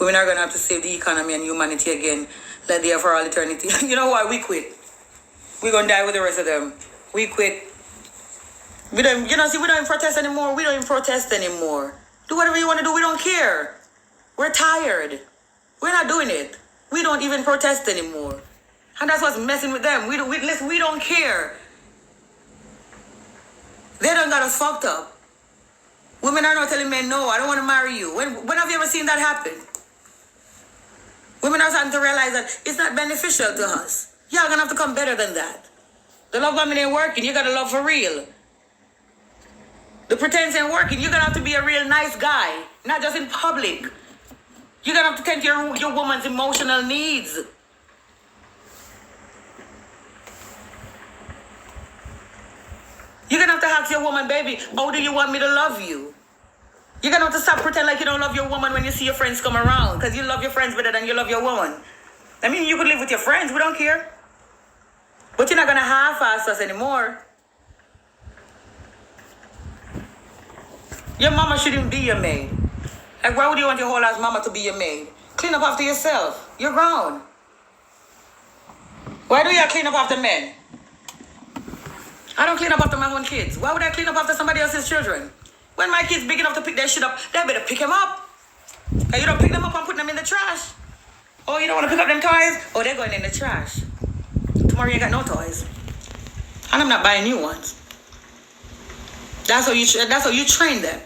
Women are going to have to save the economy and humanity again. Like they are for all eternity. You know why? We quit. We're going to die with the rest of them. We quit. We don't, we don't even protest anymore. We don't even protest anymore. Do whatever you want to do. We don't care. We're tired. We're not doing it. We don't even protest anymore. And that's what's messing with them. Listen, we don't care. They done got us fucked up. Women are not telling men, no, I don't want to marry you. When have you ever seen that happen? Women are starting to realize that it's not beneficial to us. Y'all gonna have to come better than that. The love bombing ain't working. You gotta love for real. The pretense ain't working. You're gonna have to be a real nice guy, not just in public. You're gonna have to tend to your woman's emotional needs. You're gonna have to ask your woman, baby, how do you want me to love you? You're gonna have to stop pretend like you don't love your woman when you see your friends come around, because you love your friends better than you love your woman. I mean, you could live with your friends, we don't care. But you're not gonna half-ass us anymore. Your mama shouldn't be your maid. Like, why would you want your whole ass mama to be your maid? Clean up after yourself. You're grown. Why do you clean up after men? I don't clean up after my own kids. Why would I clean up after somebody else's children? When my kid's big enough to pick their shit up, they better pick them up. And you don't pick them up and put them in the trash. Oh, you don't want to pick up them toys? Oh, they're going in the trash. Tomorrow you ain't got no toys. And I'm not buying new ones. That's how you train them.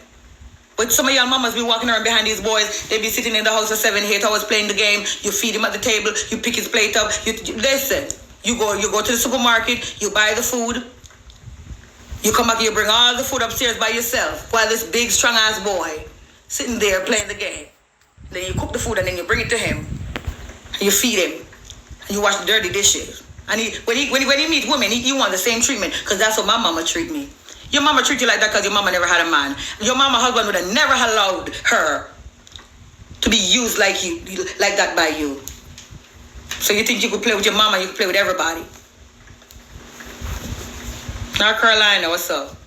But some of y'all mamas be walking around behind these boys. They be sitting in the house for 7, 8 hours playing the game. You feed him at the table. You pick his plate up. Listen. You go to the supermarket. You buy the food. You come back, you bring all the food upstairs by yourself while this big, strong-ass boy sitting there playing the game. Then you cook the food and then you bring it to him. And you feed him. And you wash the dirty dishes. And when he meets women, he want the same treatment, because that's how my mama treat me. Your mama treat you like that because your mama never had a man. Your mama husband would have never allowed her to be used like that by you. So you think you could play with your mama, you could play with everybody. North Carolina, what's up?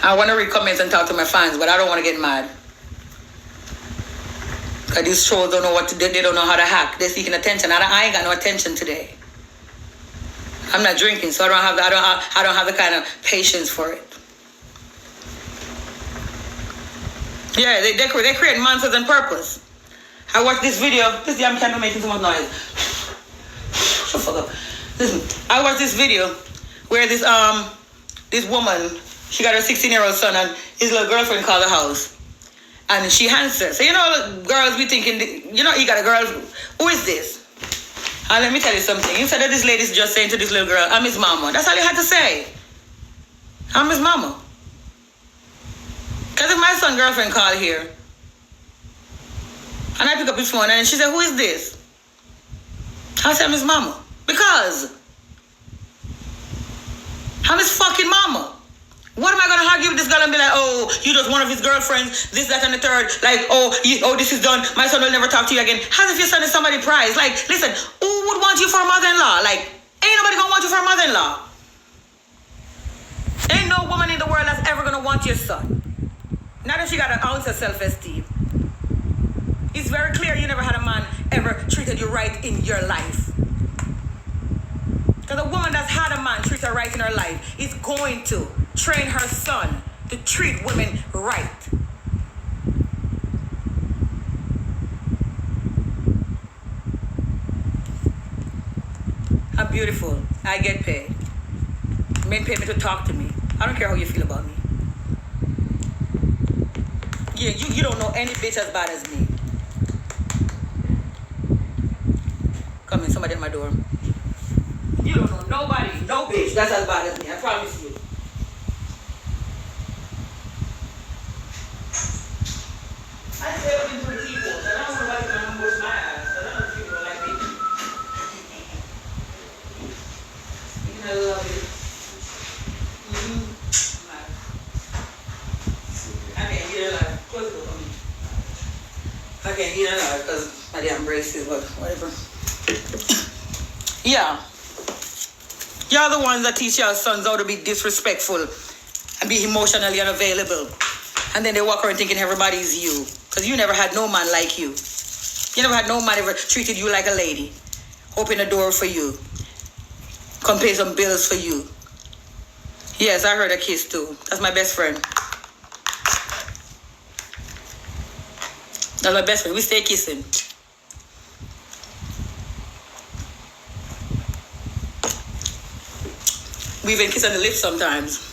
I want to read comments and talk to my fans, but I don't want to get mad. Because these trolls don't know what to do. They don't know how to hack. They're seeking attention. I ain't got no attention today. I'm not drinking, so I don't have the kind of patience for it. Yeah, they create monsters on purpose. I watched this video. This damn candle making so much noise. Shut the fuck up. Listen, I watched this video where this woman, she got her 16-year-old son and his little girlfriend called the house. And she answered. So, girls be thinking, you got a girl, who is this? And let me tell you something. Instead of this lady's just saying to this little girl, I'm his mama. That's all you had to say. I'm his mama. Because if my son's girlfriend called here, and I pick up his phone and she said, who is this? I said, I'm his mama. Because I'm his fucking mama. What am I going to argue with this girl and be like, oh, you just one of his girlfriends, this, that, and the third. Like, oh, this is done. My son will never talk to you again. As if your son is somebody's prize. Like, listen, who would want you for a mother-in-law? Like, ain't nobody going to want you for a mother-in-law. Ain't no woman in the world that's ever going to want your son. Not if she got an ounce of self-esteem. It's very clear you never had a man ever treated you right in your life. Because a woman that's had a man treat her right in her life is going to train her son to treat women right. I'm beautiful. I get paid. Men pay me to talk to me. I don't care how you feel about me. Yeah, you don't know any bitch as bad as me. Come in, somebody at my door. You don't know nobody, no bitch that's as bad as me, I promise you. I say everything to the people, and I don't know nobody gonna push my ass, because I know people don't like me. I love it. I can't hear it like, close it for me. I can't hear it like, because my damn braces, but whatever. Yeah. You're the ones that teach your sons how to be disrespectful and be emotionally unavailable. And then they walk around thinking everybody's you. Because you never had no man like you. You never had no man ever treated you like a lady. Open a door for you. Come pay some bills for you. Yes, I heard a kiss too. That's my best friend. That's my best friend. We stay kissing. We even kiss on the lips sometimes.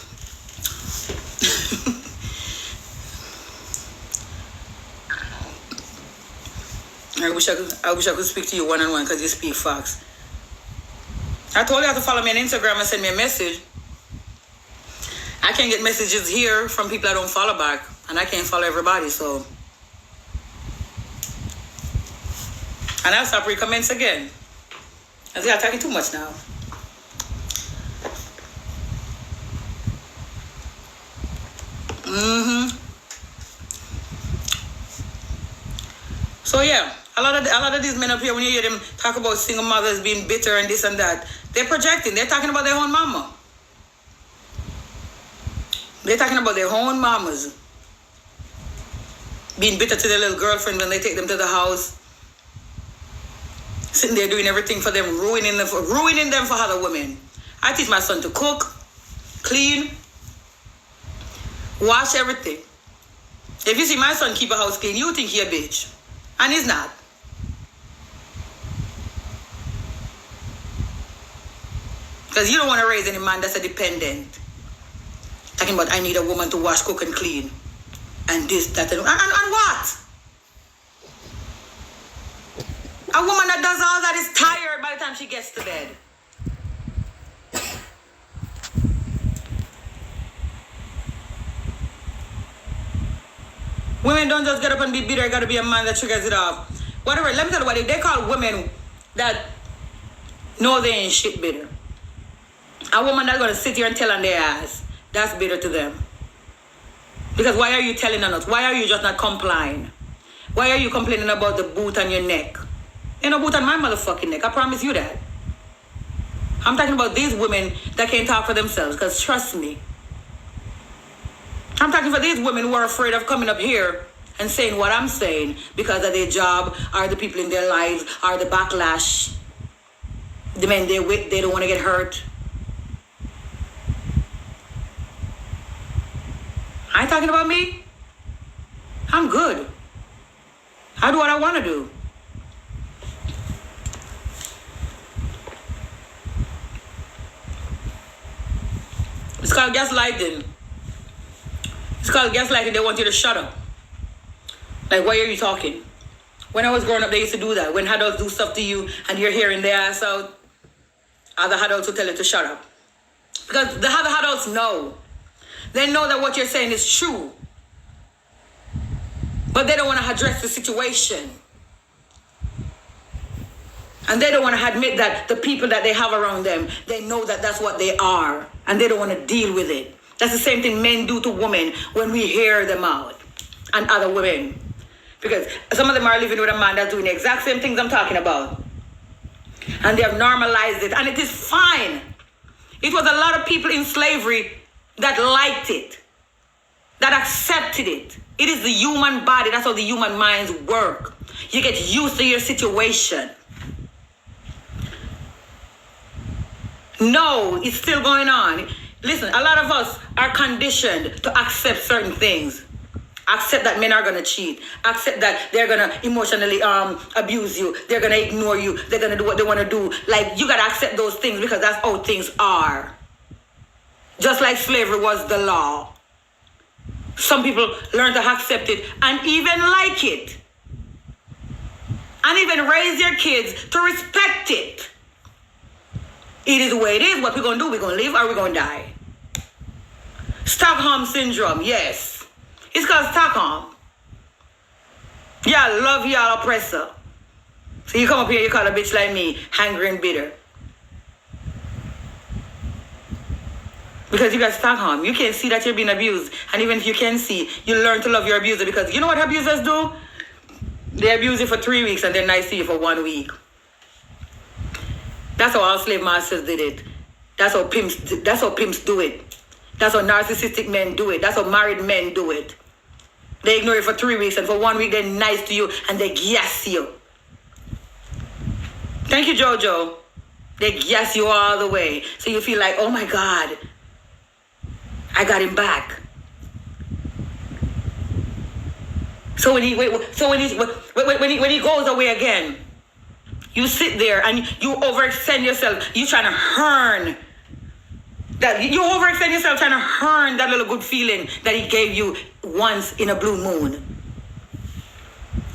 I wish I could speak to you one-on-one because you speak facts. I told you how to follow me on Instagram and send me a message. I can't get messages here from people I don't follow back. And I can't follow everybody, so. And I'll stop recommends again. I think I'm talking too much now. So yeah, a lot of these men up here, when you hear them talk about single mothers being bitter and this and that, they're projecting. They're talking about their own mama. They're talking about their own mamas being bitter to their little girlfriend when they take them to the house, sitting there doing everything for them, ruining them for other women. I teach my son to cook, clean, wash everything. If you see my son keep a house clean, you think he a bitch. And he's not. Because you don't want to raise any man that's a dependent. Talking about, I need a woman to wash, cook, and clean. And this, that, and what? A woman that does all that is tired by the time she gets to bed. Women don't just get up and be bitter. Got to be a man that triggers it off. Whatever. Let me tell you what. If they call women that know they ain't shit bitter, a woman that's going to sit here and tell on their ass, that's bitter to them. Because why are you telling on us? Why are you just not complying? Why are you complaining about the boot on your neck? Ain't no boot on my motherfucking neck. I promise you that. I'm talking about these women that can't talk for themselves. Because trust me, I'm talking for these women who are afraid of coming up here and saying what I'm saying because of their job, or the people in their lives, or the backlash. The men they're with, they don't want to get hurt. I ain't talking about me. I'm good. I do what I want to do. It's called gaslighting. It's called gaslighting. They want you to shut up. Like, why are you talking? When I was growing up, they used to do that. When adults do stuff to you and you're hearing their ass out, other adults will tell you to shut up. Because the other adults know. They know that what you're saying is true. But they don't want to address the situation. And they don't want to admit that the people that they have around them, they know that that's what they are. And they don't want to deal with it. That's the same thing men do to women when we hear them out. And other women. Because some of them are living with a man that's doing the exact same things I'm talking about. And they have normalized it. And it is fine. It was a lot of people in slavery that liked it. That accepted it. It is the human body. That's how the human minds work. You get used to your situation. No, it's still going on. Listen, a lot of us are conditioned to accept certain things. Accept that men are going to cheat. Accept that they're going to emotionally abuse you. They're going to ignore you. They're going to do what they want to do. Like, you got to accept those things because that's how things are. Just like slavery was the law. Some people learn to accept it and even like it. And even raise their kids to respect it. It is the way it is. What we're going to do, we're going to live or we're going to die. Stockholm Syndrome, yes. It's called Stockholm. Y'all love y'all oppressor. So you come up here, you call a bitch like me, angry and bitter. Because you got Stockholm. You can't see that you're being abused. And even if you can see, you learn to love your abuser. Because you know what abusers do? They abuse you for 3 weeks and they're nice to you for 1 week. That's how all slave masters did it. That's how pimps do it. That's how narcissistic men do it. That's how married men do it. They ignore you for 3 weeks, and for 1 week they're nice to you and they gas you. Thank you, Jojo. They gas you all the way. So you feel like, oh my God, I got him back. So when he goes away again, you sit there and you overextend yourself. You trying to earn that. You overextend yourself trying to earn that little good feeling that he gave you once in a blue moon.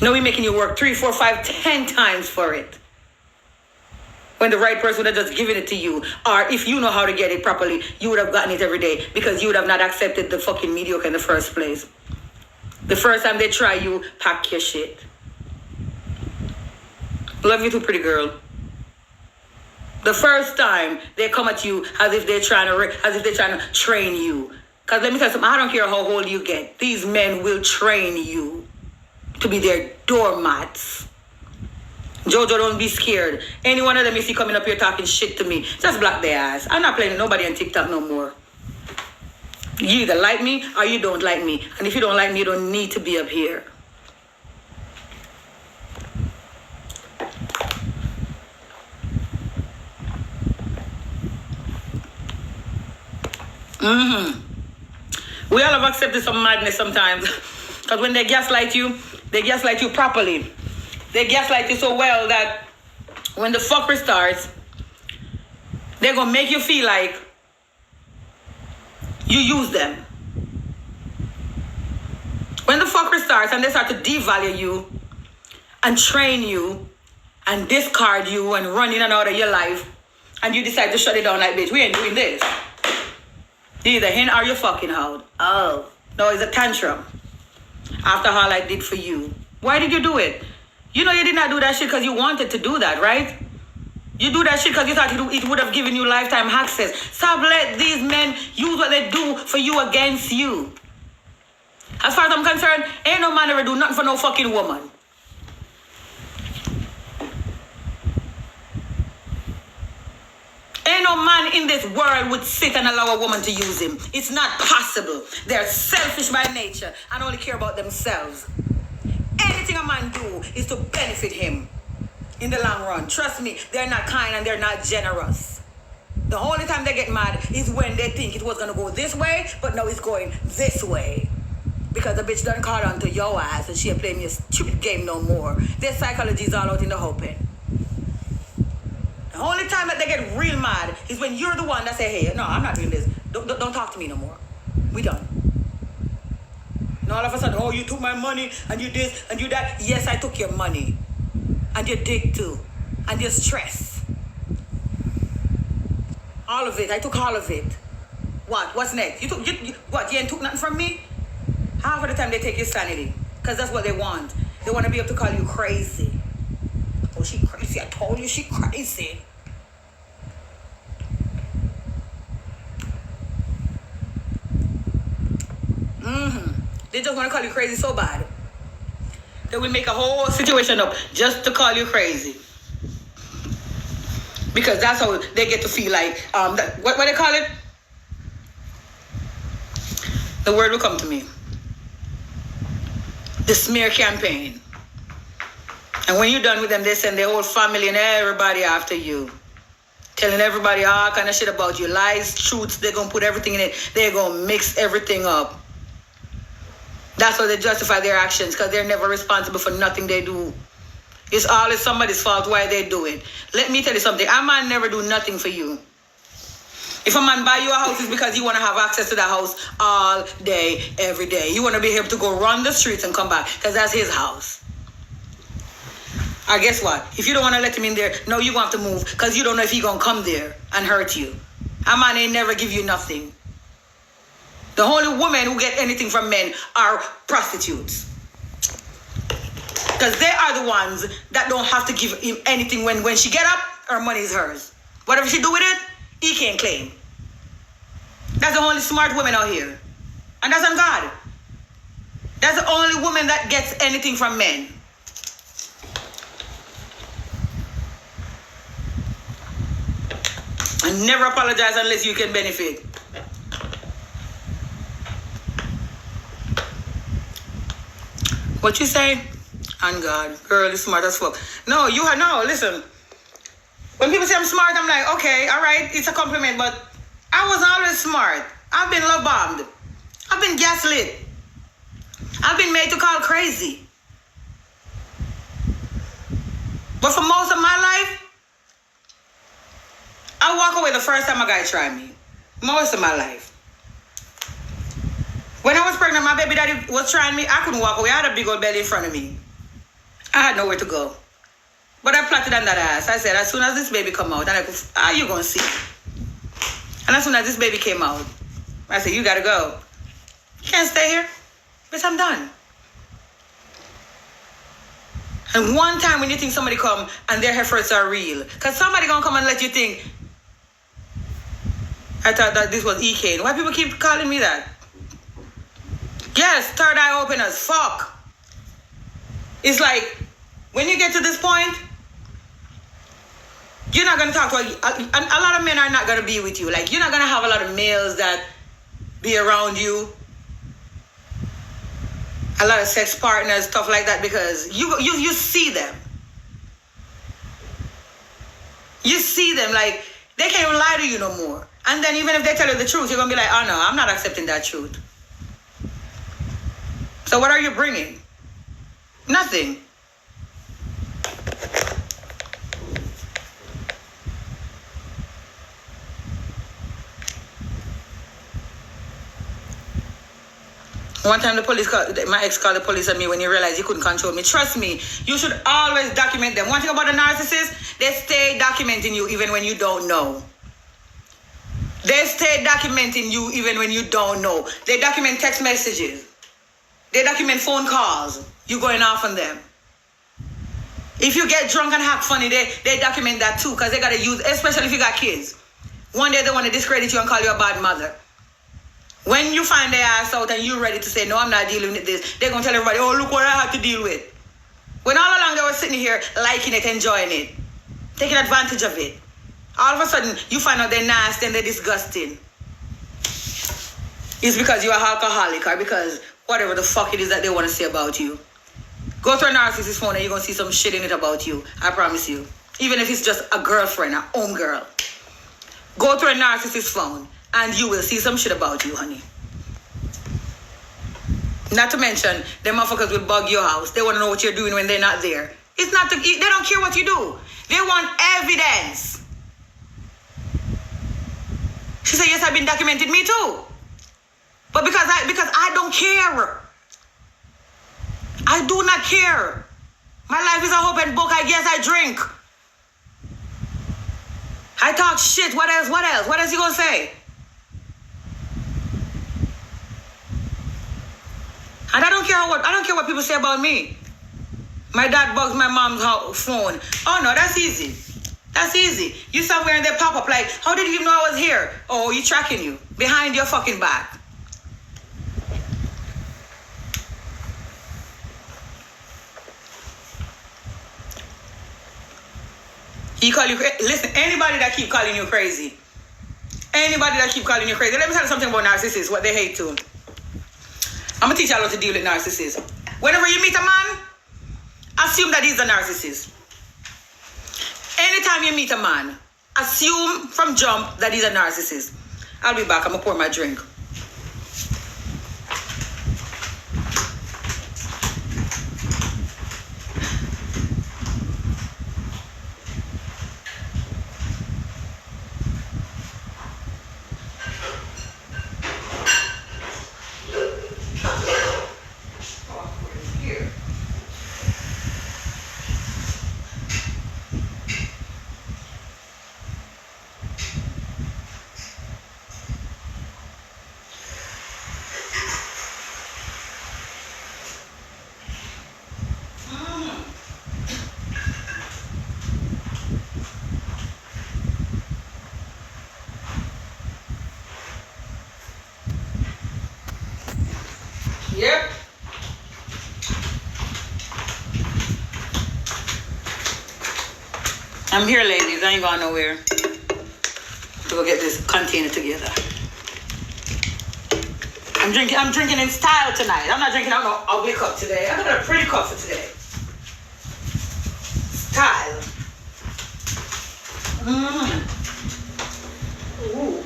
Now we're making you work 3, 4, 5, 10 times for it. When the right person would have just given it to you. Or if you know how to get it properly, you would have gotten it every day because you would have not accepted the fucking mediocre in the first place. The first time they try you, pack your shit. Love you too, pretty girl. The first time they come at you as if they're trying to train you. Because let me tell you something, I don't care how old you get. These men will train you to be their doormats. Jojo, don't be scared. Any one of them you see coming up here talking shit to me, just block their ass. I'm not playing with nobody on TikTok no more. You either like me or you don't like me. And if you don't like me, you don't need to be up here. We all have accepted some madness sometimes. Because when they gaslight you properly. They gaslight you so well that when the fuckery starts, they're going to make you feel like you use them. When the fuckery starts and they start to devalue you and train you and discard you and run in and out of your life, and you decide to shut it down like, bitch, we ain't doing this. You either in or you fucking out. Oh, no, it's a tantrum. After all I did for you. Why did you do it? You know you did not do that shit because you wanted to do that, right? You do that shit because you thought it would have given you lifetime access. Stop let these men use what they do for you against you. As far as I'm concerned, ain't no man ever do nothing for no fucking woman. Ain't no man in this world would sit and allow a woman to use him. It's not possible. They're selfish by nature and only care about themselves. Anything a man do is to benefit him in the long run. Trust me, they're not kind and they're not generous. The only time they get mad is when they think it was going to go this way, but now it's going this way. Because the bitch done caught on to your ass and she ain't playing your stupid game no more. Their psychology is all out in the open. The only time that they get real mad is when you're the one that say, hey, no, I'm not doing this. Don't talk to me no more. We done. And all of a sudden, oh, you took my money and you this and you that. Yes, I took your money. And your dick too. And your stress. All of it. I took all of it. What? What's next? You ain't took nothing from me? Half of the time they take your sanity. Because that's what they want. They want to be able to call you crazy. Oh, she crazy. I told you she crazy. They just want to call you crazy so bad. They will make a whole situation up just to call you crazy. Because that's how they get to feel like, what they call it? The word will come to me. The smear campaign. And when you're done with them, they send their whole family and everybody after you. Telling everybody all kind of shit about you. Lies, truths, they're going to put everything in it. They're going to mix everything up. That's how they justify their actions, because they're never responsible for nothing they do. It's always somebody's fault why they do it. Let me tell you something. A man never do nothing for you. If a man buy you a house, it's because you want to have access to that house all day, every day. You want to be able to go run the streets and come back, because that's his house. Or guess what? If you don't want to let him in there, no, you're going to have to move, because you don't know if he's going to come there and hurt you. A man ain't never give you nothing. The only women who get anything from men are prostitutes. Because they are the ones that don't have to give him anything when she get up, her money is hers. Whatever she do with it, he can't claim. That's the only smart women out here. And that's on God. That's the only woman that gets anything from men. And never apologize unless you can benefit. What you say? On God. Girl, you smart as fuck. No, you are, no, listen. When people say I'm smart, I'm like, okay, all right, it's a compliment, but I wasn't always smart. I've been love bombed. I've been gaslit. I've been made to call crazy. But for most of my life, I walk away the first time a guy tried me. Most of my life. When I was pregnant, my baby daddy was trying me. I couldn't walk away. I had a big old belly in front of me. I had nowhere to go. But I plotted on that ass. I said, as soon as this baby come out, and I could, you gonna see? And as soon as this baby came out, I said, you gotta go. You can't stay here. Bitch, I'm done. And one time when you think somebody come and their efforts are real, because somebody gonna come and let you think, I thought that this was EK. Why people keep calling me that? Yes, third eye open as fuck. It's like, when you get to this point, you're not going to talk to a lot of men are not going to be with you. Like, you're not going to have a lot of males that be around you. A lot of sex partners, stuff like that, because you see them. You see them, like, they can't even lie to you no more. And then even if they tell you the truth, you're going to be like, oh no, I'm not accepting that truth. So what are you bringing? Nothing. One time my ex called the police on me when he realized he couldn't control me. Trust me, you should always document them. One thing about a narcissist, they stay documenting you even when you don't know. They stay documenting you even when you don't know. They document text messages. They document phone calls. You going off on them. If you get drunk and act funny, they document that too, because they got to use, especially if you got kids. One day they want to discredit you and call you a bad mother. When you find their ass out and you're ready to say, no, I'm not dealing with this, they're going to tell everybody, oh, look what I have to deal with. When all along they were sitting here liking it, enjoying it, taking advantage of it. All of a sudden, you find out they're nasty and they're disgusting. It's because you're an alcoholic or because whatever the fuck it is that they want to say about you. Go to a narcissist phone and you're going to see some shit in it about you. I promise you. Even if it's just a girlfriend, a home girl. Go to a narcissist phone and you will see some shit about you, honey. Not to mention, them motherfuckers will bug your house. They want to know what you're doing when they're not there. It's not to, they don't care what you do. They want evidence. She said, yes, I've been documenting me too. But because I don't care. I do not care. My life is an open book. I guess I drink. I talk shit. What else? What else? What else you gonna say? And I don't care what people say about me. My dad bugs my mom's phone. Oh no, that's easy. That's easy. You somewhere and they pop up like, how did you know I was here? Oh, you tracking you behind your fucking back. He call you crazy. Listen, anybody that keep calling you crazy. Anybody that keep calling you crazy. Let me tell you something about narcissists, what they hate too. I'm going to teach you how to deal with narcissists. Whenever you meet a man, assume that he's a narcissist. Anytime you meet a man, assume from jump that he's a narcissist. I'll be back. I'm going to pour my drink. Yep. I'm here, ladies. I ain't going nowhere. To go get this container together. I'm drinking in style tonight. I'm not drinking out no ugly cup today. I got a pretty cup for today. Style. Ooh.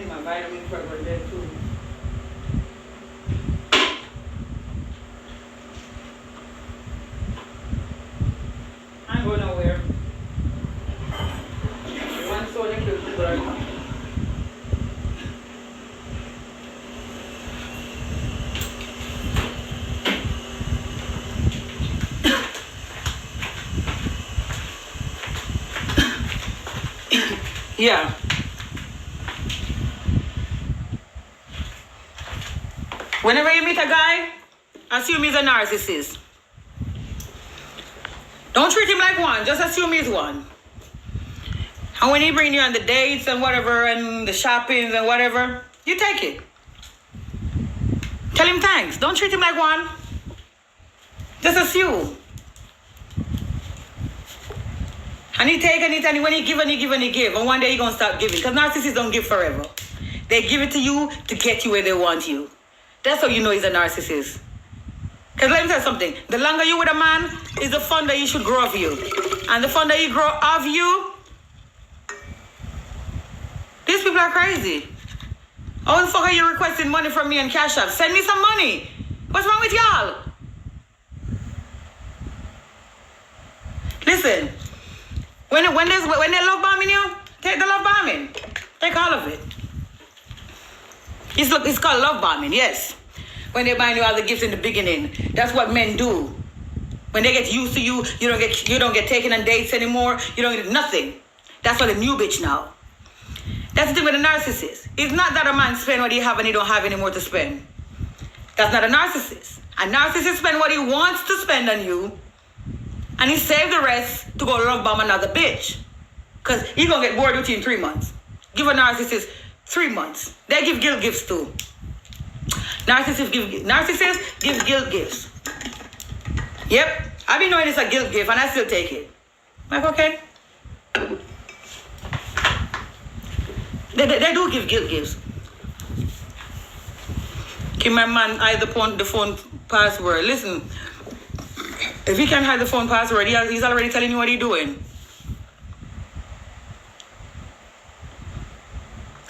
My vitamin program there too. I ain't going nowhere. One soda kills the bird. Yeah. Whenever you meet a guy, assume he's a narcissist. Don't treat him like one, just assume he's one. And when he brings you on the dates and whatever, and the shoppings and whatever, you take it. Tell him thanks. Don't treat him like one. Just assume. And he take and when he give and he give and he give, and one day he gonna stop giving. Because narcissists don't give forever. They give it to you to get you where they want you. That's how you know he's a narcissist. Because let me tell you something. The longer you with a man, is the fun that he should grow of you. And the fun that he grow of you, these people are crazy. How the fuck are you requesting money from me on Cash App? Send me some money. What's wrong with y'all? Listen, when they love bombing you, take the love bombing. Take all of it. It's called love bombing, yes. When they buy you all the gifts in the beginning. That's what men do. When they get used to you, you don't get taken on dates anymore. You don't get nothing. That's for the new bitch now. That's the thing with a narcissist. It's not that a man spend what he have and he don't have any more to spend. That's not a narcissist. A narcissist spend what he wants to spend on you, and he save the rest to go love bomb another bitch. Because he gonna get bored with you in 3 months. Give a narcissist 3 months. They give guilt gifts too. Narcissists give guilt gifts. Yep. I've been knowing it's a guilt gift and I still take it. Like, okay. They do give guilt gifts. Can my man hide the phone password? Listen, if he can't hide the phone password, he's already telling you what he's doing.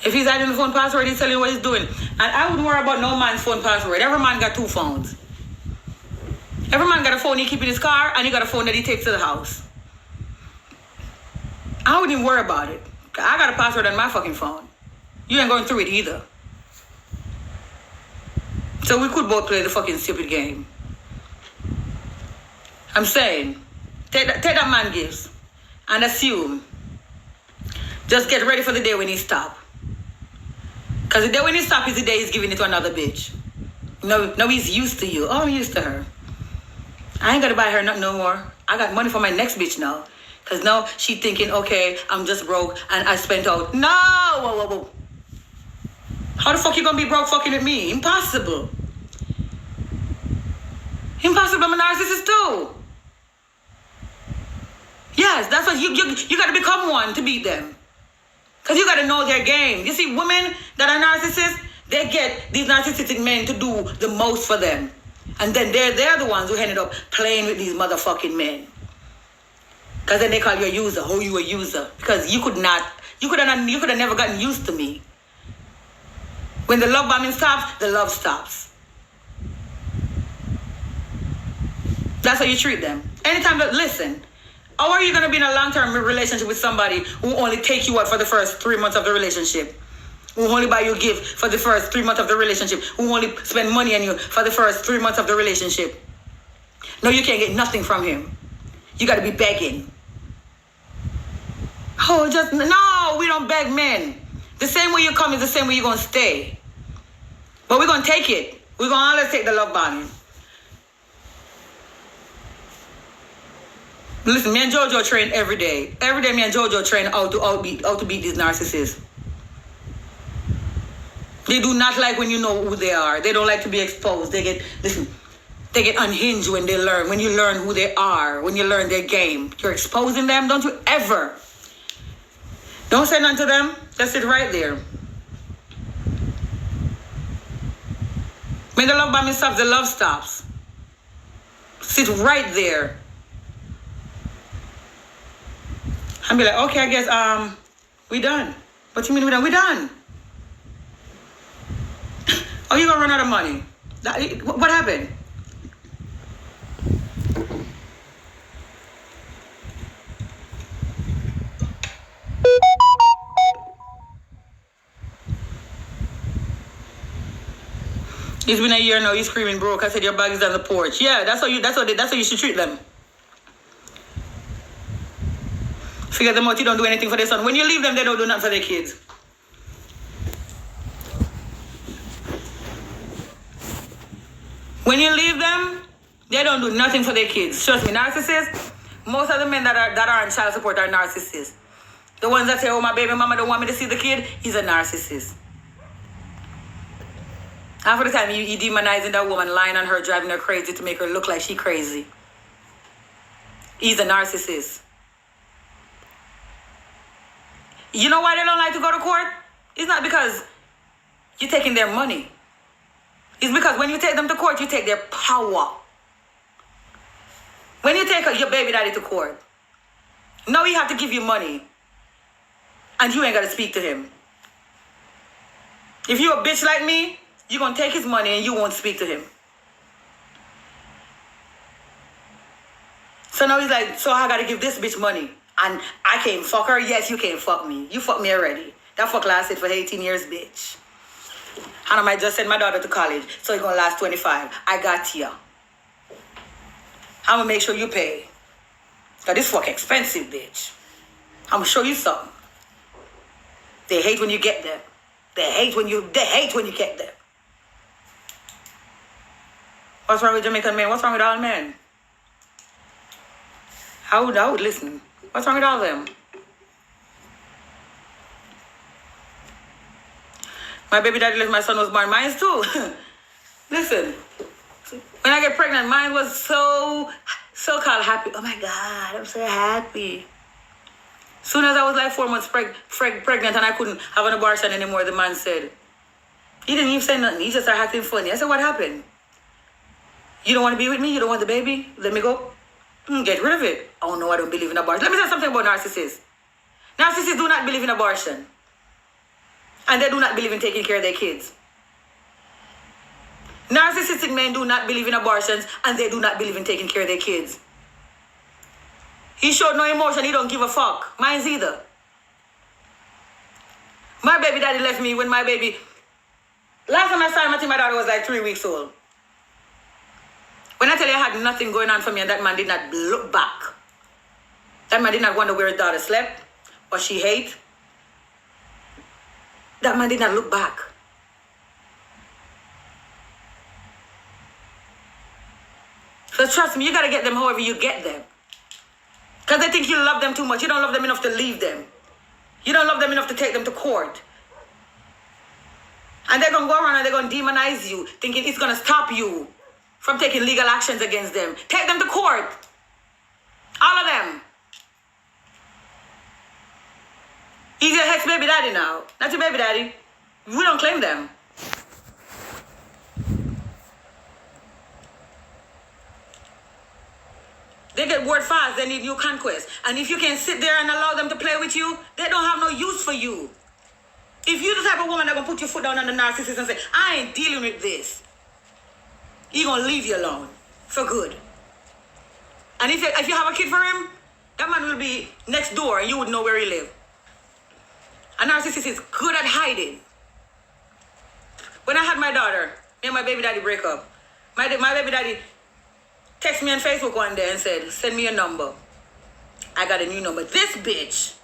If he's hiding the phone password, he's telling you what he's doing. And I wouldn't worry about no man's phone password. Every man got 2 phones. Every man got a phone he keeps in his car, and he got a phone that he takes to the house. I wouldn't even worry about it. I got a password on my fucking phone. You ain't going through it either. So we could both play the fucking stupid game. I'm saying, take that man gifts and assume. Just get ready for the day when he stop. Because the day when he stop is the day he's giving it to another bitch. No, he's used to you. Oh, I'm used to her. I ain't gonna buy her nothing no more. I got money for my next bitch now. Because now she thinking, okay, I'm just broke and I spent out. No! Whoa. How the fuck you gonna be broke fucking with me? Impossible. Impossible. I'm a narcissist too. Yes, that's what you gotta become one to beat them. Because you gotta know their game. You see, women that are narcissists, they get these narcissistic men to do the most for them. And then they're the ones who ended up playing with these motherfucking men. Because then they call you a user. Oh, you a user. Because you could have never gotten used to me. When the love bombing stops, the love stops. That's how you treat them. Anytime that, listen, how are you going to be in a long-term relationship with somebody who only take you out for the first 3 months of the relationship? Who only buy you a gift for the first 3 months of the relationship? Who only spend money on you for the first 3 months of the relationship? No, you can't get nothing from him. You got to be begging. Oh, no, we don't beg men. The same way you come is the same way you're going to stay. But we're going to take it. We're going to always take the love bombing. Listen, me and Jojo train every day. Every day me and Jojo train how to beat these narcissists. They do not like when you know who they are. They don't like to be exposed. They get unhinged when they learn. When you learn who they are, when you learn their game. You're exposing them. Don't you ever. Don't say nothing to them. Just sit right there. When the love bombing stops, the love stops. Sit right there. And be like, okay, I guess we done. What you mean we done? We done. Oh, you gonna run out of money? What happened? It's been a year now. He's screaming broke. I said your bag is on the porch. Yeah, that's how you should treat them. Figure them out. You don't do anything for their son. When you leave them, they don't do nothing for their kids. When you leave them, they don't do nothing for their kids. Trust me, narcissists. Most of the men that are on child support are narcissists. The ones that say, "Oh, my baby mama don't want me to see the kid," he's a narcissist. Half of the time, you demonizing that woman, lying on her, driving her crazy to make her look like she crazy. He's a narcissist. You know why they don't like to go to court? It's not because you're taking their money. It's because when you take them to court, you take their power. When you take your baby daddy to court, now he have to give you money, and you ain't got to speak to him. If you a bitch like me, you're going to take his money and you won't speak to him. So now he's like, so I got to give this bitch money. And I can't fuck her? Yes, you can't fuck me. You fucked me already. That fuck lasted for 18 years, bitch. And I might just send my daughter to college, so it's going to last 25. I got you. I'm going to make sure you pay. Because this fuck expensive, bitch. I'm going to show you something. They hate when you get there. They hate when you get there. What's wrong with Jamaican men? What's wrong with all men? I would listen. What's wrong with all of them? My baby daddy left my son was born. Mine too. Listen. When I get pregnant, mine was so-called happy. Oh my God, I'm so happy. Soon as I was like 4 months pregnant and I couldn't have an abortion anymore, the man said, he didn't even say nothing. He just started acting funny. I said, what happened? You don't want to be with me? You don't want the baby? Let me go. Get rid of it. Oh no, I don't believe in abortion. Let me say something about narcissists. Narcissists do not believe in abortion. And they do not believe in taking care of their kids. Narcissistic men do not believe in abortions and they do not believe in taking care of their kids. He showed no emotion. He don't give a fuck. Mine's either. My baby daddy left me when my baby... Last time I saw him, I think my daughter was like 3 weeks old. When I tell you I had nothing going on for me and that man did not look back. That man did not wonder where his daughter slept, what she ate. That man did not look back. So trust me, you got to get them however you get them. Because they think you love them too much. You don't love them enough to leave them. You don't love them enough to take them to court. And they're going to go around and they're going to demonize you, thinking it's going to stop you from taking legal actions against them. Take them to court. All of them. He's your ex-baby daddy now. Not your baby daddy. We don't claim them. They get bored fast. They need new conquest. And if you can sit there and allow them to play with you, they don't have no use for you. If you're the type of woman that going to put your foot down on the narcissist and say, I ain't dealing with this, he's going to leave you alone for good. And if you have a kid for him, that man will be next door and you would know where he lives. A narcissist is good at hiding. When I had my daughter, me and my baby daddy break up, my baby daddy texted me on Facebook one day and said, send me your number. I got a new number. This bitch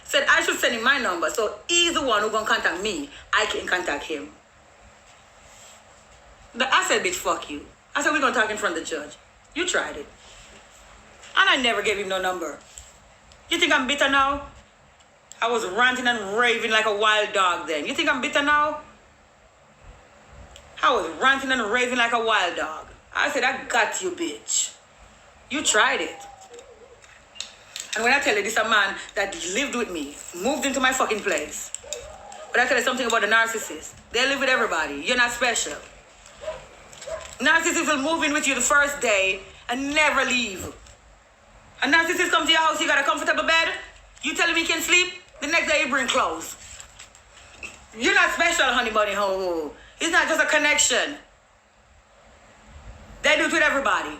said I should send him my number so he's the one who's going to contact me. I can contact him. But I said, bitch, fuck you. I said, we're going to talk in front of the judge. You tried it. And I never gave him no number. You think I'm bitter now? I was ranting and raving like a wild dog then. You think I'm bitter now? I was ranting and raving like a wild dog. I said, I got you, bitch. You tried it. And when I tell you this, a man that lived with me, moved into my fucking place. But I tell you something about the narcissist. They live with everybody. You're not special. Narcissists will move in with you the first day and never leave. A narcissist comes to your house, you got a comfortable bed. You tell him he can sleep. The next day you bring clothes. You're not special, honey bunny ho. It's not just a connection. They do it with everybody.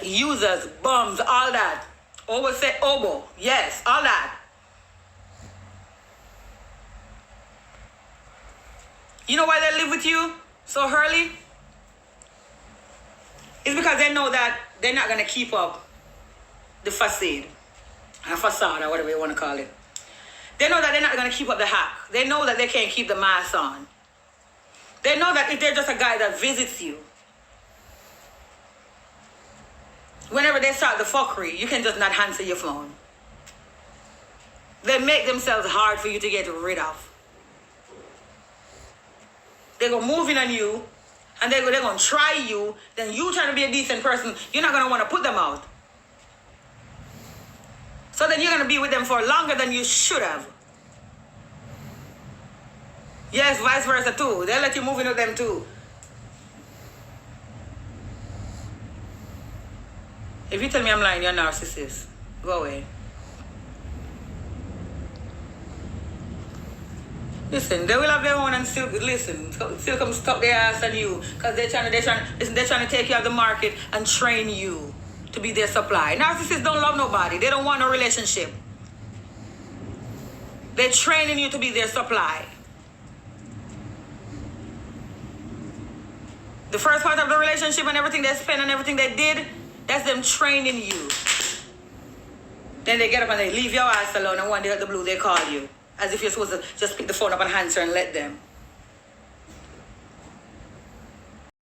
Users, bums, all that. Always say obo. Yes, all that. You know why they live with you so early? It's because they know that they're not going to keep up the facade or whatever you want to call it. They know that they're not going to keep up the hack. They know that they can't keep the mask on. They know that if they're just a guy that visits you, whenever they start the fuckery, you can just not answer your phone. They make themselves hard for you to get rid of. They go moving on you, and they're going to try you, then you trying to be a decent person, you're not going to want to put them out. So then you're going to be with them for longer than you should have. Yes, vice versa too. They'll let you move in with them too. If you tell me I'm lying, you're a narcissist. Go away. Listen, they will have their own and still come stuck their ass on you because they're trying to take you out of the market and train you to be their supply. Narcissists don't love nobody. They don't want no relationship. They're training you to be their supply. The first part of the relationship and everything they spend and everything they did, that's them training you. Then they get up and they leave your ass alone, and one day at the blue they call you. As if you're supposed to just pick the phone up and answer and let them.